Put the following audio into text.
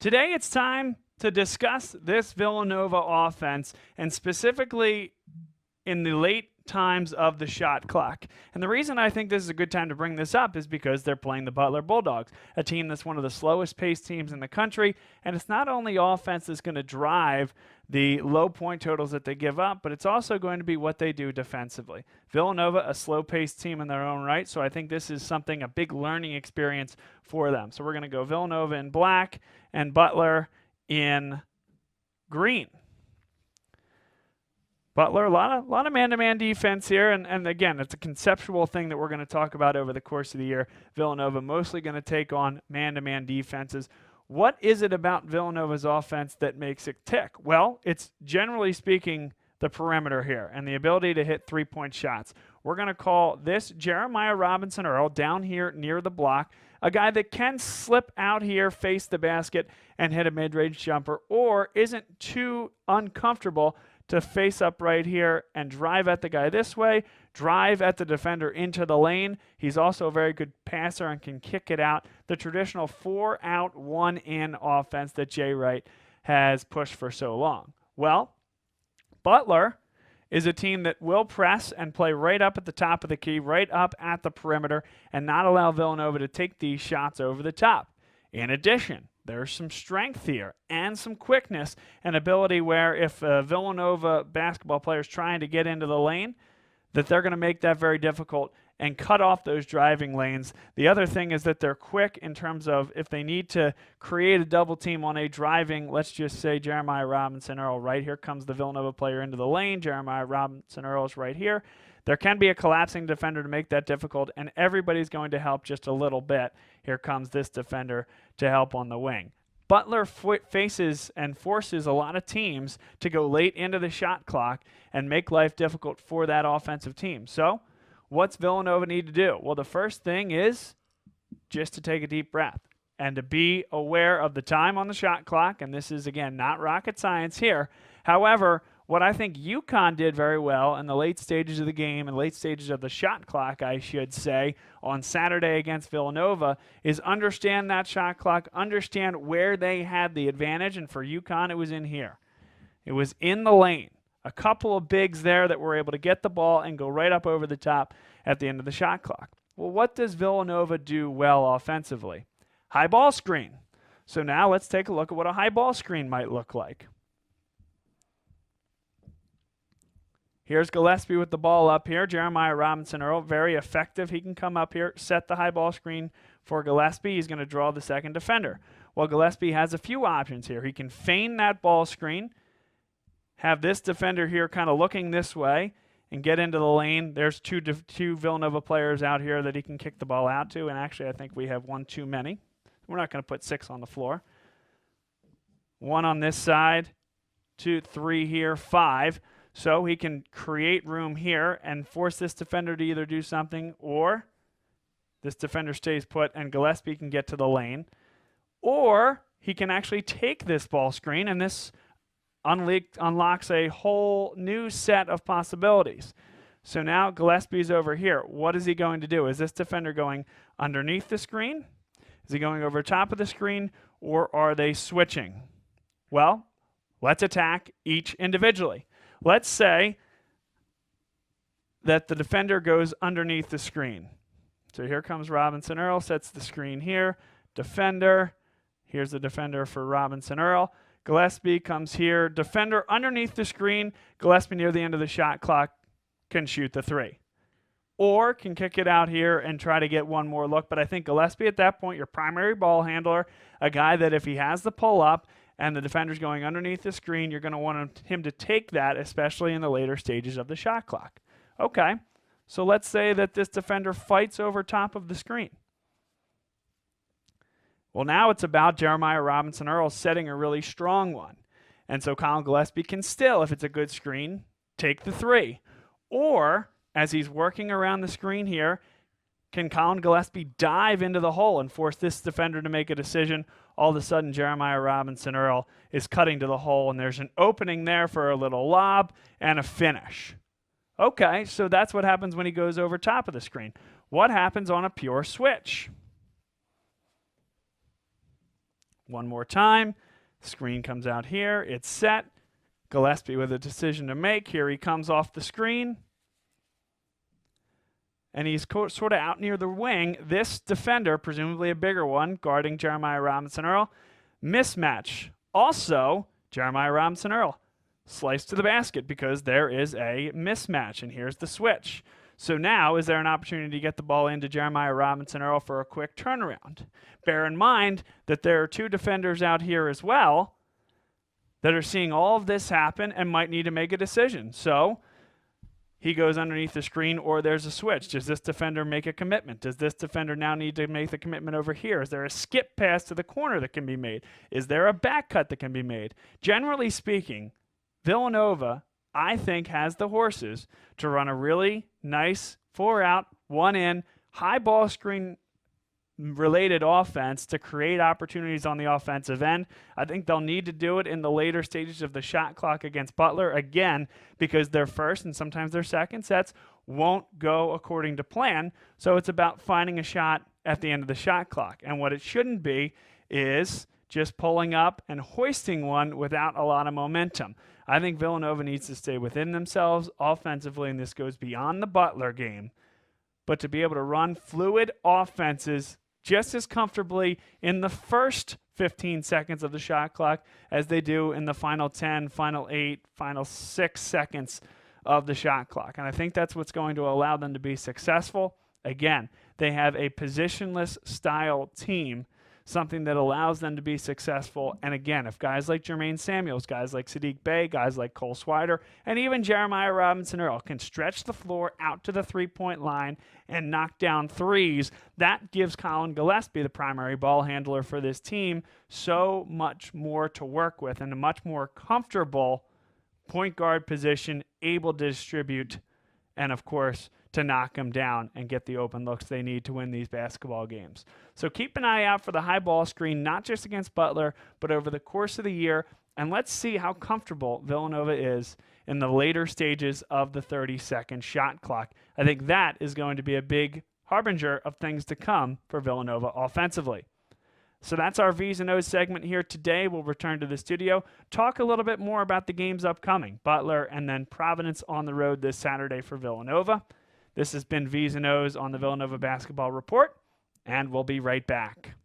Today it's time to discuss this Villanova offense, and specifically in the late times of the shot clock. And the reason I think this is a good time to bring this up is because they're playing the Butler Bulldogs, a team that's one of the slowest paced teams in the country. And it's not only offense that's going to drive the low point totals that they give up, but it's also going to be what they do defensively. Villanova, a slow paced team in their own right. So I think this is a big learning experience for them. So we're going to go Villanova in black and Butler in green. Butler, a lot of man-to-man defense here, and again, it's a conceptual thing that we're going to talk about over the course of the year. Villanova mostly going to take on man-to-man defenses. What is it about Villanova's offense that makes it tick? Well, it's generally speaking the perimeter here and the ability to hit three-point shots. We're going to call this Jeremiah Robinson Earl down here near the block, a guy that can slip out here, face the basket, and hit a mid-range jumper, or isn't too uncomfortable to face up right here and drive at the guy this way, drive at the defender into the lane. He's also a very good passer and can kick it out. The traditional 4-out, 1-in offense that Jay Wright has pushed for so long. Well, Butler is a team that will press and play right up at the top of the key, right up at the perimeter, and not allow Villanova to take these shots over the top. In addition, there's some strength here and some quickness and ability where if a Villanova basketball player is trying to get into the lane, that they're going to make that very difficult and cut off those driving lanes. The other thing is that they're quick in terms of if they need to create a double team on a driving, let's just say Jeremiah Robinson Earl, right here comes the Villanova player into the lane. Jeremiah Robinson Earl is right here. There can be a collapsing defender to make that difficult, and everybody's going to help just a little bit. Here comes this defender to help on the wing. Butler faces and forces a lot of teams to go late into the shot clock and make life difficult for that offensive team. So what's Villanova need to do? Well, the first thing is just to take a deep breath and to be aware of the time on the shot clock. And this is, again, not rocket science here. However, what I think UConn did very well in the late stages of the game and late stages of the shot clock, I should say, on Saturday against Villanova is understand that shot clock, understand where they had the advantage, and for UConn it was in here. It was in the lane. A couple of bigs there that were able to get the ball and go right up over the top at the end of the shot clock. Well, what does Villanova do well offensively? High ball screen. So now let's take a look at what a high ball screen might look like. Here's Gillespie with the ball up here. Jeremiah Robinson Earl, very effective. He can come up here, set the high ball screen for Gillespie. He's going to draw the second defender. Well, Gillespie has a few options here. He can feign that ball screen, have this defender here kind of looking this way, and get into the lane. There's two Villanova players out here that he can kick the ball out to, and actually I think we have one too many. We're not going to put 6 on the floor. 1 on this side, 2, 3 here, 5. So he can create room here and force this defender to either do something, or this defender stays put and Gillespie can get to the lane, or he can actually take this ball screen, and this unlocks a whole new set of possibilities. So now Gillespie's over here. What is he going to do? Is this defender going underneath the screen? Is he going over top of the screen, or are they switching? Well, let's attack each individually. Let's say that the defender goes underneath the screen. So here comes Robinson Earl, sets the screen here. Defender. Here's the defender for Robinson Earl. Gillespie comes here. Defender underneath the screen. Gillespie near the end of the shot clock can shoot the 3. Or can kick it out here and try to get one more look. But I think Gillespie at that point, your primary ball handler, a guy that if he has the pull up, and the defender's going underneath the screen, you're going to want him to take that, especially in the later stages of the shot clock. Okay, so let's say that this defender fights over top of the screen. Well, now it's about Jeremiah Robinson Earl setting a really strong one. And so Colin Gillespie can still, if it's a good screen, take the 3. Or, as he's working around the screen here, can Colin Gillespie dive into the hole and force this defender to make a decision? All of a sudden, Jeremiah Robinson Earl is cutting to the hole, and there's an opening there for a little lob and a finish. Okay, so that's what happens when he goes over top of the screen. What happens on a pure switch? One more time. Screen comes out here. It's set. Gillespie with a decision to make. Here he comes off the screen. And he's sort of out near the wing. This defender, presumably a bigger one, guarding Jeremiah Robinson-Earl. Mismatch. Also, Jeremiah Robinson-Earl sliced to the basket because there is a mismatch. And here's the switch. So now, is there an opportunity to get the ball into Jeremiah Robinson-Earl for a quick turnaround? Bear in mind that there are two defenders out here as well that are seeing all of this happen and might need to make a decision. So he goes underneath the screen, or there's a switch. Does this defender make a commitment? Does this defender now need to make the commitment over here? Is there a skip pass to the corner that can be made? Is there a back cut that can be made? Generally speaking, Villanova, I think, has the horses to run a really nice 4-out, 1-in, high ball screen related offense to create opportunities on the offensive end. I think they'll need to do it in the later stages of the shot clock against Butler, again, because their first and sometimes their second sets won't go according to plan. So it's about finding a shot at the end of the shot clock. And what it shouldn't be is just pulling up and hoisting one without a lot of momentum. I think Villanova needs to stay within themselves offensively, and this goes beyond the Butler game. But to be able to run fluid offenses just as comfortably in the first 15 seconds of the shot clock as they do in the final 10, final 8, final 6 seconds of the shot clock. And I think that's what's going to allow them to be successful. Again, they have a positionless style team, something that allows them to be successful. And again, if guys like Jermaine Samuels, guys like Sadiq Bey, guys like Cole Swider, and even Jeremiah Robinson-Earl can stretch the floor out to the three-point line and knock down threes, that gives Colin Gillespie, the primary ball handler for this team, so much more to work with and a much more comfortable point guard position, able to distribute, and of course, to knock them down and get the open looks they need to win these basketball games. So keep an eye out for the high ball screen, not just against Butler, but over the course of the year. And let's see how comfortable Villanova is in the later stages of the 30-second shot clock. I think that is going to be a big harbinger of things to come for Villanova offensively. So that's our V's and O's segment here today. We'll return to the studio, talk a little bit more about the games upcoming, Butler and then Providence on the road this Saturday for Villanova. This has been V's and O's on the Villanova Basketball Report, and we'll be right back.